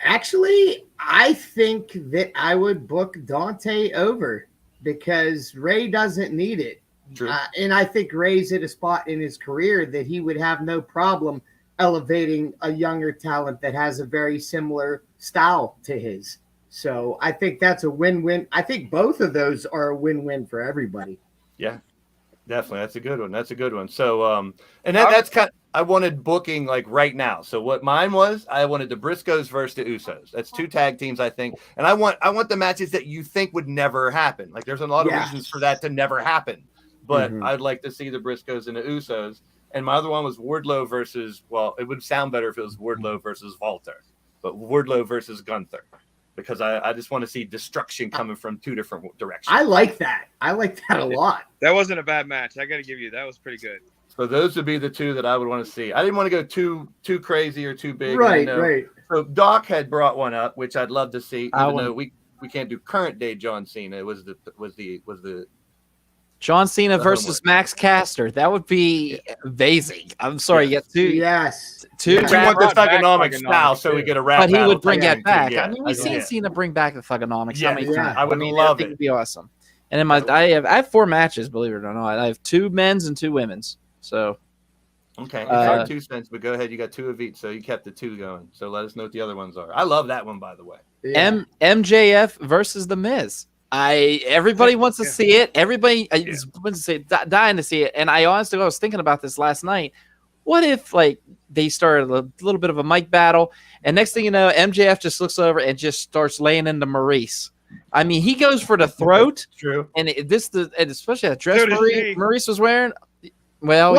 Actually, I think that I would book Dante over because Rey doesn't need it. True. And I think Rey's at a spot in his career that he would have no problem elevating a younger talent that has a very similar style to his. So I think that's a win-win. I think both of those are a win-win for everybody. Yeah, definitely. That's a good one. So, and that's kind of, I wanted booking like right now. So what mine was, I wanted the Briscoes versus the Usos. That's 2 tag teams, I think. And I want the matches that you think would never happen. Like there's a lot of reasons for that to never happen, but I'd like to see the Briscoes and the Usos. And my other one was Wardlow versus, well, it would sound better if it was Wardlow versus Walter, but Wardlow versus Gunther. Because I just want to see destruction coming from 2 different directions. I like that. I like that a lot. That wasn't a bad match. I got to give you that was pretty good. So those would be the 2 that I would want to see. I didn't want to go too crazy or too big. Right, right. So Doc had brought one up, which I'd love to see. Even though we can't do current day John Cena. It was the John Cena versus Max Caster. That would be amazing. I'm sorry, you get 2. Yes. 2. We want the Thugonomics now, so we get a rap. But he would bring it back. I mean, we've seen Cena bring back the Thugonomics. Yeah, I would love it. It'd be awesome. And in I have 4 matches, believe it or not. I have 2 men's and 2 women's. So okay, it's our 2 cents, but go ahead. You got 2 of each, so you kept the 2 going. So let us know what the other ones are. I love that one, by the way. Yeah. MJF versus The Miz. Everybody wants to see it. Everybody wants to see it, dying to see it. And I honestly was thinking about this last night. What if they started a little bit of a mic battle, and next thing you know, MJF just looks over and just starts laying into Maurice. I mean, he goes for the throat. True. And especially that dress Maurice was wearing. Well,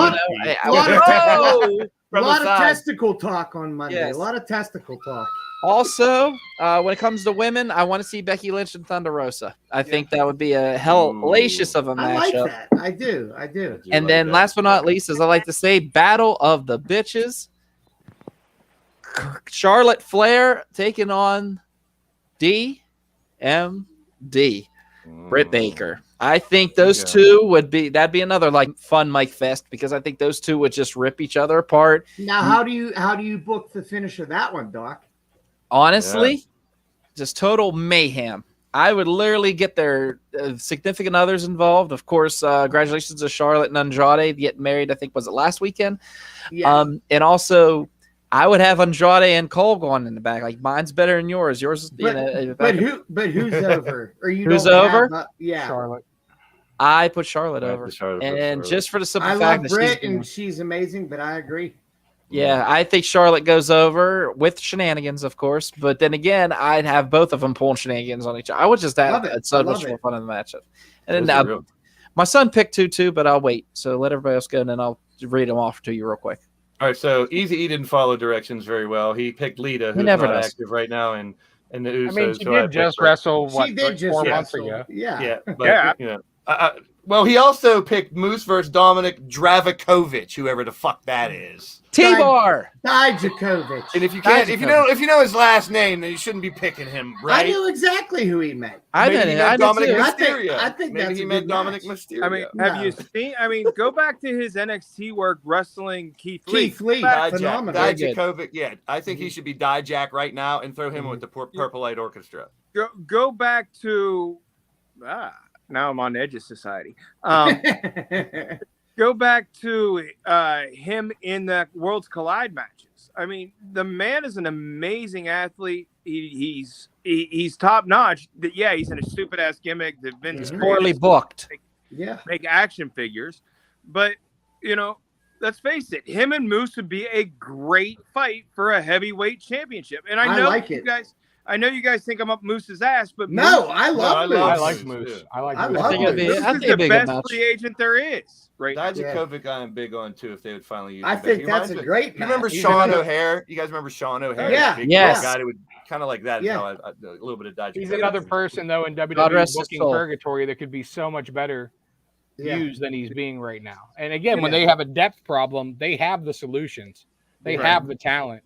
A lot of testicle talk on Monday. Yes. A lot of testicle talk. Also, when it comes to women, I want to see Becky Lynch and Thunder Rosa. I think that would be a hellacious of a matchup. I like that. I do. And then last but not least, as I like to say, Battle of the Bitches. Charlotte Flair taking on DMD. Britt Baker. I think those two that'd be another like fun Mike Fest because I think those two would just rip each other apart. Now, how do you book the finish of that one, Doc? Honestly, just total mayhem. I would literally get their significant others involved. Of course, congratulations to Charlotte and Andrade getting married. I think was it last weekend. Yeah. And also, I would have Andrade and Cole going in the back. Like mine's better than yours. Yours is but who's over? Or you who's over? Charlotte. I put Charlotte over. And just for the simple fact that she's amazing, but I agree. Yeah, I think Charlotte goes over with shenanigans, of course. But then again, I'd have both of them pulling shenanigans on each other. I would just have so much more fun in the matchup. And then my son picked 2-2, but I'll wait. So let everybody else go, and then I'll read them off to you real quick. All right, so Easy E didn't follow directions very well. He picked Lita, who's not active right now, and the Usos. I mean, she did just wrestle 4 months ago. Yeah. But, you know, well, he also picked Moose versus Dominic Dravikovich, whoever the fuck that is. T-Bar Dijakovic. And if you know his last name, then you shouldn't be picking him, right? I knew exactly who he meant. I meant Dominic Mysterio. I think maybe he meant Dominic Mysterio. I mean, have you seen? I mean, go back to his NXT work wrestling Keith Lee. Dijakovic. Yeah, I think he should be Dijak right now and throw him with the Purple Light Orchestra. Go back to now I'm on the edge of society. Go back to him in the Worlds Collide matches. I mean, the man is an amazing athlete. He's top notch. Yeah, he's in a stupid ass gimmick that Vince poorly booked. Make action figures, but you know, let's face it, him and Moose would be a great fight for a heavyweight championship. And I know you guys think I'm up Moose's ass, but I love Moose. I like Moose. I love Moose. This is the best free agent there is. Right. Dijakovic I'm big on too if they would finally use him. I think that's a great match. You remember Sean O'Hare? You guys remember Sean O'Hare? Yeah. Yes. Guy who would kind of like that. Yeah. A little bit of Dijakovic. He's another person though in WWE booking purgatory that could be so much better used than he's being right now. And again, when they have a depth problem, they have the solutions. They have the talent.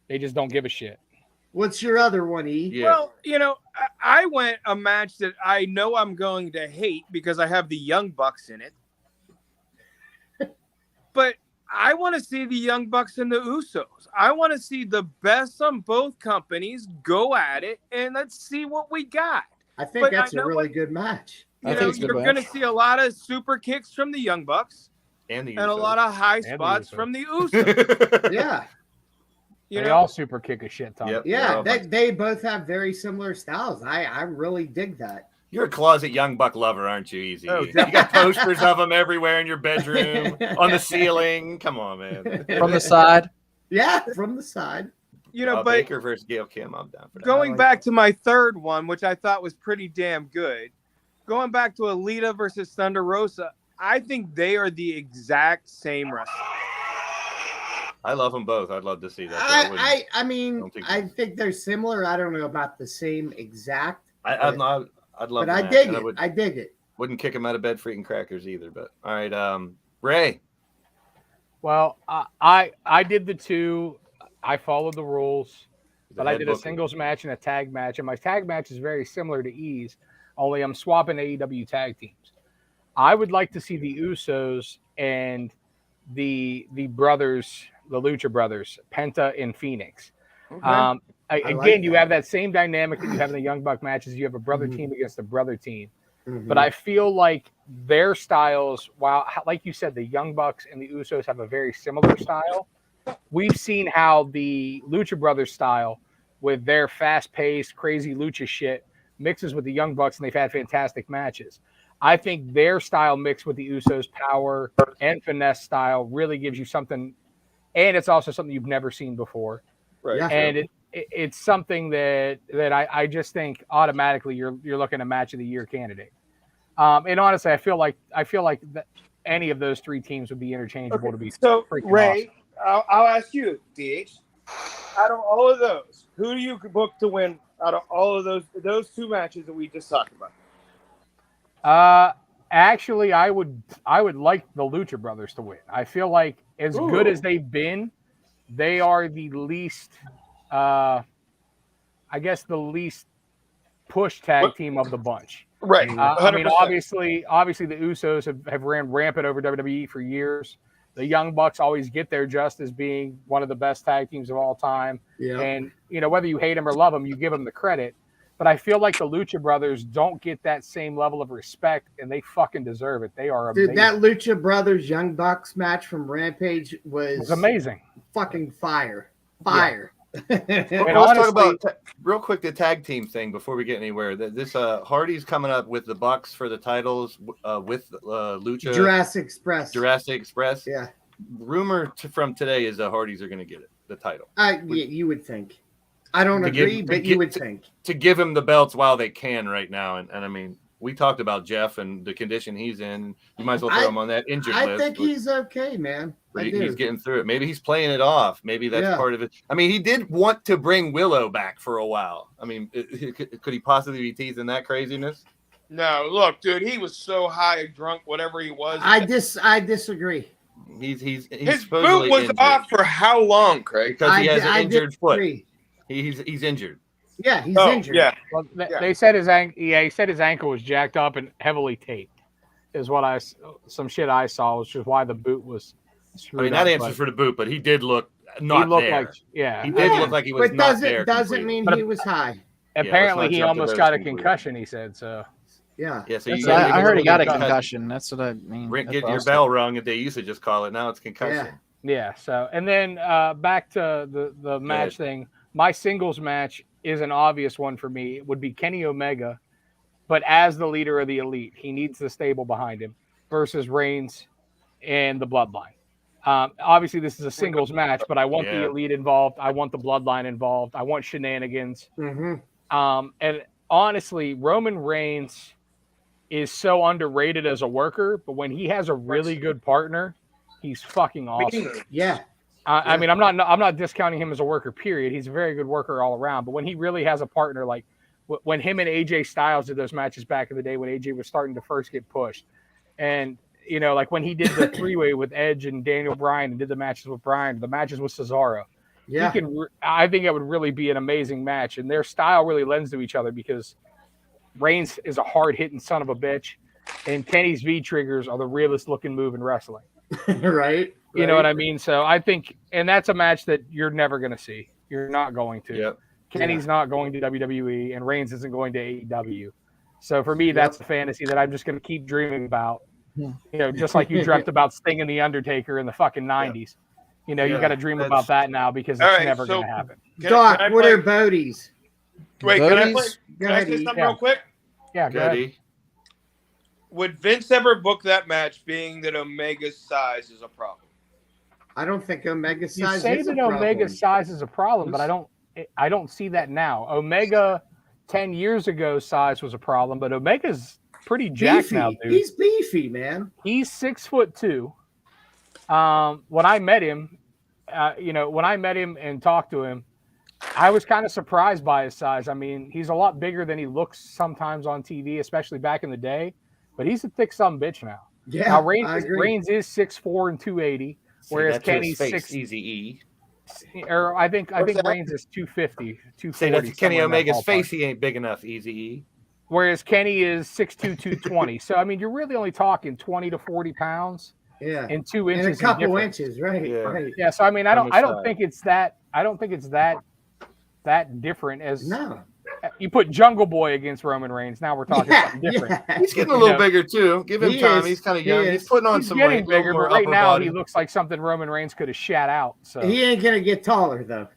They just don't give a shit. What's your other one, E? Yeah. Well, you know, I went a match that I know I'm going to hate because I have the Young Bucks in it. But I want to see the Young Bucks and the Usos. I want to see the best on both companies go at it, and let's see what we got. I think that's a really good match. You're going to see a lot of super kicks from the Young Bucks and a lot of high spots from the Usos. Yeah. They all super kick a shit ton. Yep. They both have very similar styles. I really dig that. You're a closet Young Buck lover, aren't you, Easy? You got posters of them everywhere in your bedroom, on the ceiling. Come on, man. From the side. Yeah, from the side. You know, but Baker versus Gail Kim, I'm down for that. Going back to my third one, which I thought was pretty damn good. Going back to Alita versus Thunder Rosa, I think they are the exact same wrestler. I love them both. I'd love to see that. I think they're similar. I don't know about the same exact. I'd love but I dig it. I dig it. Wouldn't kick him out of bed for eating crackers either. But all right, Ray. Well, I did the two. I followed the rules, but I did a singles match and a tag match, and my tag match is very similar to E's, only I'm swapping AEW tag teams. I would like to see the Usos and the brothers, the Lucha Brothers, Penta and Phoenix. Okay. Again, you have that same dynamic that you have in the Young Buck matches. You have a brother team against a brother team. But I feel like their styles, while, like you said, the Young Bucks and the Usos have a very similar style, we've seen how the Lucha Brothers style, with their fast-paced, crazy lucha shit, mixes with the Young Bucks, and they've had fantastic matches. I think their style mixed with the Usos' power and finesse style really gives you something, and it's also something you've never seen before. Right. Yeah. And it's something that I just think automatically you're looking at a match of the year candidate. And honestly, I feel like that any of those three teams would be interchangeable to be so freaking Ray. awesome. I'll ask you, DH. Out of all of those, who do you book to win? Out of all of those two matches that we just talked about. Actually, I would like the Lucha Brothers to win. I feel like as good as they've been, they are the least, I guess, the least push tag team of the bunch. Right. I mean, obviously, the Usos have ran rampant over WWE for years. The Young Bucks always get there just as being one of the best tag teams of all time. Yeah. And, whether you hate them or love them, you give them the credit. But I feel like the Lucha Brothers don't get that same level of respect, and they fucking deserve it. They are amazing. Dude, that Lucha Brothers Young Bucks match from Rampage was amazing. Fucking fire. Fire. Yeah. Let's talk about real quick the tag team thing before we get anywhere. This Hardy's coming up with the Bucks for the titles with Lucha Jurassic Express. Yeah. Rumor from today is the Hardys are going to get it, the title. You would think. I don't agree, but you would think to give him the belts while they can right now. And I mean, we talked about Jeff and the condition he's in. You might as well throw him on that injured list. I think he's okay, man. He's getting through it. Maybe he's playing it off. Maybe that's part of it. I mean, he did want to bring Willow back for a while. I mean, could he possibly be teasing that craziness? No, look, dude, he was so high, drunk, whatever he was. I disagree. His boot was injured. off for how long, Craig? Because he has an injured foot. He's injured. Yeah, he's injured. Yeah. Well, they said his ankle. Yeah, he said his ankle was jacked up and heavily taped. Is what some shit I saw, which is why the boot was. I mean, that answers for the boot, but he did look not there. He did look like he was not there. But doesn't mean he was high. Apparently, he almost got a concussion. He said so. Yeah. Yeah. So I heard he got a concussion. That's what I mean. Get your bell rung. They used to just call it. Now it's concussion. Yeah. So, and then back to the match thing. My singles match is an obvious one for me. It would be Kenny Omega, but as the leader of the Elite, he needs the stable behind him versus Reigns and the Bloodline. Obviously, this is a singles match, but I want the Elite involved. I want the Bloodline involved. I want shenanigans. Mm-hmm. And honestly, Roman Reigns is so underrated as a worker, but when he has a really good partner, he's fucking awesome. Yeah. I mean, I'm not discounting him as a worker, period. He's a very good worker all around. But when he really has a partner, like when him and AJ Styles did those matches back in the day when AJ was starting to first get pushed, and like when he did the three-way with Edge and Daniel Bryan and did the matches with Bryan, the matches with Cesaro. Yeah, I think it would really be an amazing match, and their style really lends to each other because Reigns is a hard-hitting son of a bitch, and Kenny's V-triggers are the realest-looking move in wrestling. Right. You know what I mean? So I think, and that's a match that you're never going to see. You're not going to. Yep. Kenny's not going to WWE, and Reigns isn't going to AEW. So for me, that's a fantasy that I'm just going to keep dreaming about. Just like you dreamt about Sting and The Undertaker in the fucking 90s. You got to dream about that now because it's never going to happen. Doc, what are Bodie's? Wait, can I say something real quick? Yeah, go ahead. Would Vince ever book that match being that Omega's size is a problem? I don't think Omega's size is a problem. You say that Omega's size is a problem, but I don't see that now. Omega 10 years ago size was a problem, but Omega's pretty jacked now, dude. He's beefy, man. He's 6'2". When I met him, and talked to him, I was kind of surprised by his size. I mean, he's a lot bigger than he looks sometimes on TV, especially back in the day. But he's a thick son of a bitch now. Yeah, now Reigns is 6'4" and 280, whereas Kenny's 6 Easy. Or I think Reigns is 250, 240. Say that's Kenny Omega's face. He ain't big enough. Easy. Whereas Kenny is 6'2", 220. So I mean, you're really only talking 20 to 40 pounds. Yeah. And 2 inches. And a couple inches, right? Yeah. Right. Yeah. So I mean, I don't think it's that different as. No. You put Jungle Boy against Roman Reigns. Now we're talking something different. He's getting a little bigger too. Give him time. He's kind of young. He's putting on some weight. Bigger, but right now he looks like something Roman Reigns could have shat out. So he ain't gonna get taller though.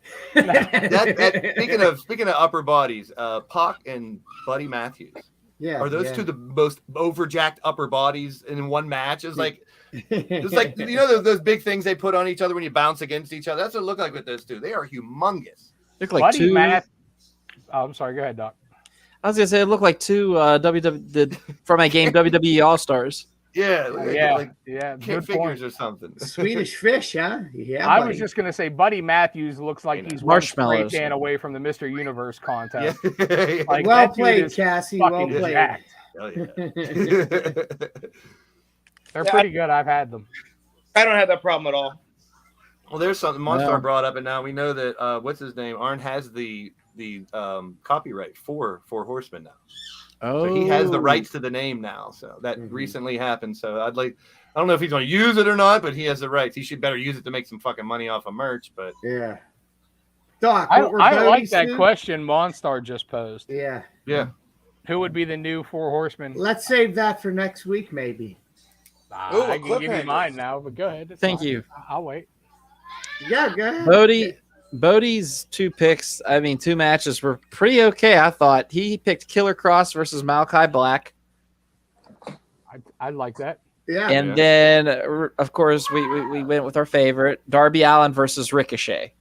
Speaking of upper bodies, Pac and Buddy Matthews. Yeah, are those two the most overjacked upper bodies in one match? It's like those big things they put on each other when you bounce against each other. That's what it looked like with those two. They are humongous. Look like Buddy Oh, I'm sorry. Go ahead, Doc. I was gonna say it looked like two from a game WWE All Stars. Yeah, Good figures point. or something. Swedish fish, huh? Yeah. I was just gonna say, Buddy Matthews looks like he's one straight Dan away from the Mr. Universe contest. Yeah. Like, well played, Cassie. Well played. Jacked. Oh, yeah. They're pretty good. I've had them. I don't have that problem at all. Well, there's something Monstar brought up, and now we know that what's his name? Arn has the copyright for Four Horsemen now. Oh, so he has the rights to the name now. So that recently happened. So I don't know if he's going to use it or not, but he has the rights. He should better use it to make some fucking money off of merch. But yeah, Doc, I like that question Monstar just posed. Yeah. Who would be the new Four Horsemen? Let's save that for next week, maybe. I can give you mine now, but go ahead. Thank you. I'll wait. Yeah, go ahead. Bodie's two matches were pretty okay, I thought. He picked Killer Cross versus Malachi Black. I like that. Yeah. And then, of course, we went with our favorite, Darby Allin versus Ricochet.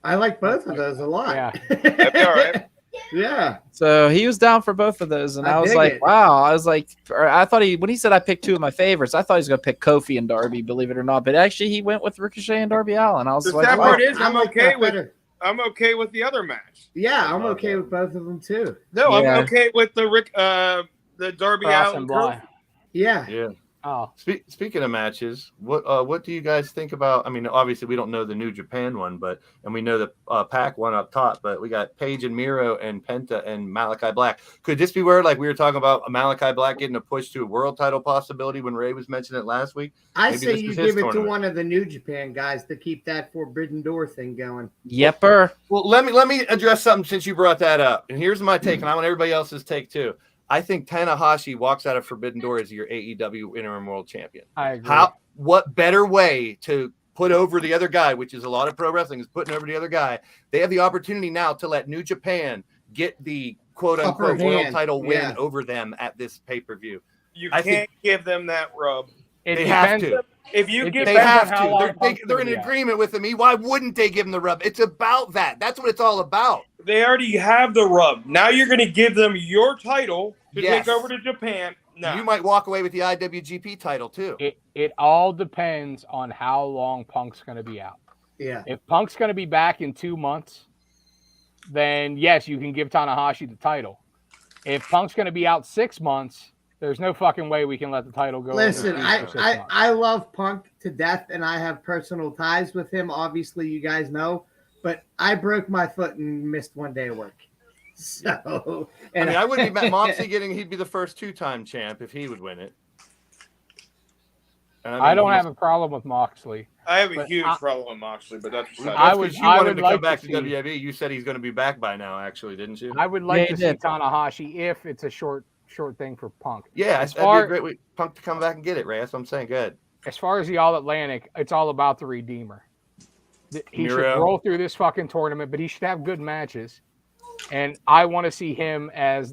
I like both of those a lot. Yeah. That'd be all right. Yeah. So he was down for both of those, and I was like, wow. I was like, I thought when he said I picked two of my favorites, I thought he was going to pick Kofi and Darby, believe it or not. But actually, he went with Ricochet and Darby Allin. I was the like, sad part is, I'm okay with the other match. Yeah, I'm okay with both of them too. No, I'm okay with the Darby Allin. Yeah. Oh, speaking of matches, what do you guys think about? I mean, obviously we don't know the New Japan one, and we know the Pac one up top, but we got Paige and Miro and Penta and Malachi Black. Could this be where, like we were talking about, Malachi Black getting a push to a world title possibility when Ray was mentioning it last week? I say you give it to one of the New Japan guys to keep that Forbidden Door thing going. Yepper. Well, let me address something since you brought that up, and here's my take, and I want everybody else's take too. I think Tanahashi walks out of Forbidden Door as your AEW interim world champion. I agree. What better way to put over the other guy, which is a lot of pro wrestling is putting over the other guy. They have the opportunity now to let New Japan get the quote unquote world title win over them at this pay-per-view. You can't give them that rub. They have to. If you give they have to. They're in agreement with me. Why wouldn't they give them the rub? It's about that. That's what it's all about. They already have the rub. Now you're going to give them your title to take over to Japan. No. You might walk away with the IWGP title too. It all depends on how long Punk's going to be out. Yeah. If Punk's going to be back in 2 months, then yes, you can give Tanahashi the title. If Punk's going to be out 6 months, there's no fucking way we can let the title go. Listen, I love Punk to death, and I have personal ties with him. Obviously, you guys know, but I broke my foot and missed 1 day of work. So, I wouldn't be Moxley he'd be the first 2-time champ if he would win it. I don't have a problem with Moxley. I have a huge problem with Moxley, but that's you wanted him to come back to WWE. You said he's going to be back by now, actually, didn't you? I would like to see Tanahashi if it's a short thing for Punk. Yeah, that'd be a great way Punk to come back and get it, Ray. That's what I'm saying. Good. As far as the All Atlantic, it's all about the Redeemer. He should roll through this fucking tournament, but he should have good matches. And I want to see him as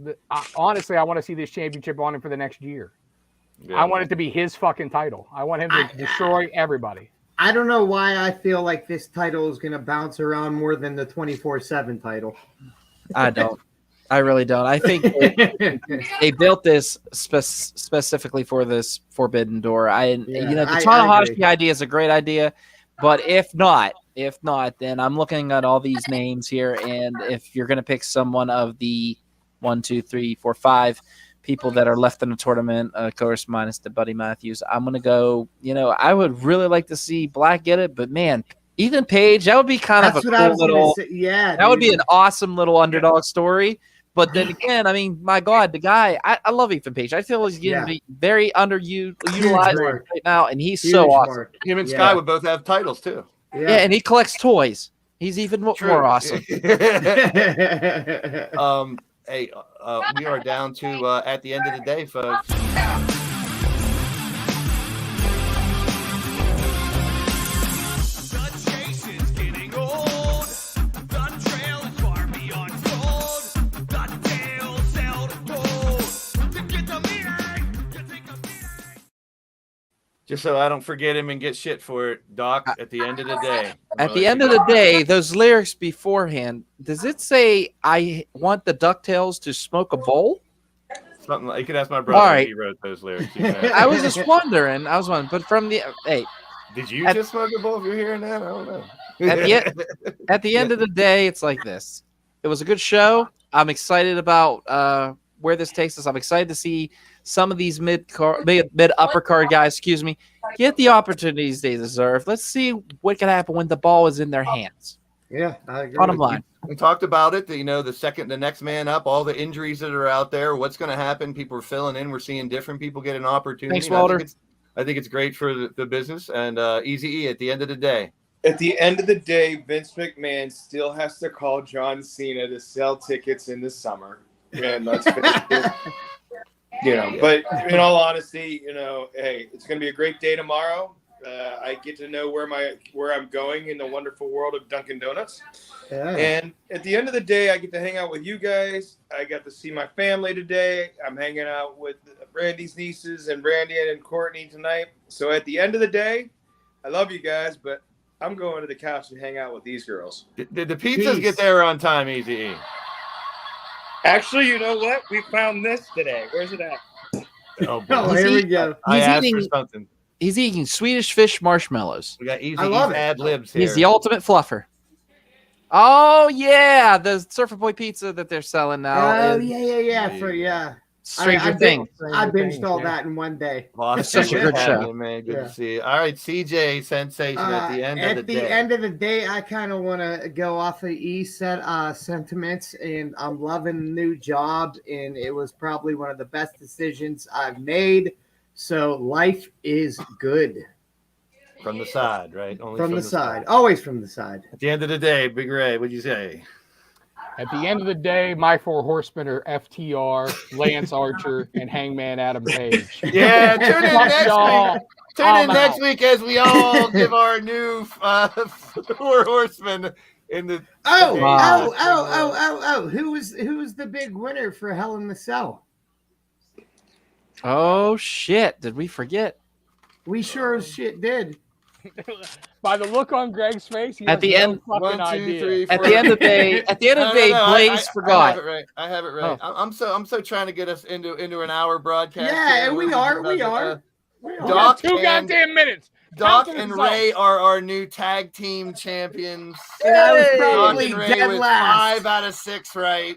honestly, I want to see this championship on him for the next year. Yeah. I want it to be his fucking title. I want him to destroy everybody. I don't know why I feel like this title is going to bounce around more than the 24/7 title. I don't. I really don't. I think they built this specifically for this Forbidden Door. The Tanahashi idea is a great idea, but if not, then I'm looking at all these names here, and if you're going to pick someone of the 1, 2, 3, 4, 5 people that are left in the tournament, of course, minus the Buddy Matthews, I'm going to go. I would really like to see Black get it, but man, Ethan Page, that would be kind of a cool little. That would be an awesome little underdog story. But then again, my God, the guy, I love Ethan Page. I feel he's getting very underutilized right now, and he's so awesome. Him and Sky would both have titles, too. Yeah, and he collects toys. He's even more awesome. Hey, we are down to at the end of the day, folks. Just so I don't forget him and get shit for it, Doc, at the end of the day. At the end of the day, those lyrics beforehand, does it say, I want the DuckTales to smoke a bowl? Something like, you could ask my brother. Right. He wrote those lyrics. I was just wondering. But from the did you just smoke a bowl? If you're hearing that, I don't know. At the end of the day, it's like this. It was a good show. I'm excited about where this takes us. I'm excited to see some of these mid upper card guys, get the opportunities they deserve. Let's see what can happen when the ball is in their hands. Yeah, I agree. Bottom line. We talked about it. The next man up, all the injuries that are out there, what's going to happen? People are filling in. We're seeing different people get an opportunity. Thanks, Walter. I think it's great for the business and Easy-E at the end of the day. At the end of the day, Vince McMahon still has to call John Cena to sell tickets in the summer. And let's but in all honesty, hey, it's going to be a great day tomorrow. I get to know where I'm going in the wonderful world of Dunkin' Donuts. Yeah. And at the end of the day, I get to hang out with you guys. I got to see my family today. I'm hanging out with Randy's nieces and Randy and Courtney tonight. So at the end of the day, I love you guys, but I'm going to the couch and hang out with these girls. Did the pizzas get there on time, Easy-E? Actually, you know what? We found this today. Where's it at? Oh, here we go. I asked for something. He's eating Swedish fish marshmallows. We got Easy-E's ad-libs here. He's the ultimate fluffer. Oh, yeah. The Surfer Boy pizza that they're selling now. Oh, yeah. Stranger Things. I binged all that in one day. It's such a good show. Man. Good to see you. All right, CJ Sensation at the end of the day. At the end of the day, I kind of want to go off of E's sentiments, and I'm loving the new job, and it was probably one of the best decisions I've made. So life is good. From the side, right? Only from the side. Always from the side. At the end of the day, Big Ray, what'd you say? At the end of the day, my four horsemen are FTR, Lance Archer, and Hangman Adam Page. Yeah, tune in next week. Tune in next week as we all give our new four horsemen in the. Who was the big winner for Hell in the Cell? Oh shit! Did we forget? We sure as shit did. By the look on Greg's face, at the end, at the end of the day, Blaze forgot. I have it right. Oh. I'm so trying to get us into an hour broadcast. Yeah, we are. Doc 2 goddamn minutes. Doc and Ray are our new tag team champions. And I was probably dead with last. 5 out of 6 right.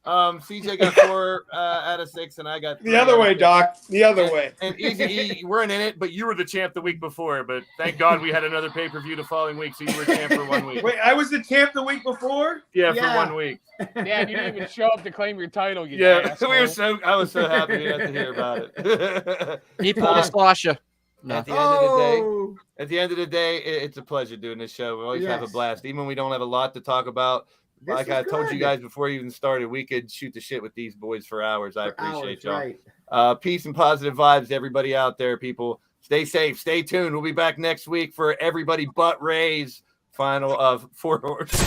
CJ got 4 out of 6, and I got 3 the other way, Doc. The other way. And Easy-E, you weren't in it, but you were the champ the week before. But thank God we had another pay-per-view the following week, so you were champ for 1 week. Wait, I was the champ the week before? Yeah, for 1 week. Yeah, you didn't even show up to claim your title. I was so happy to hear about it. He pulled a Slasha. At the end of the day, it's a pleasure doing this show. We always have a blast, even when we don't have a lot to talk about. Like I told you guys before you even started, we could shoot the shit with these boys for hours. I appreciate y'all. Right. Peace and positive vibes to everybody out there, people. Stay safe. Stay tuned. We'll be back next week for everybody but Ray's final of 4 Horses.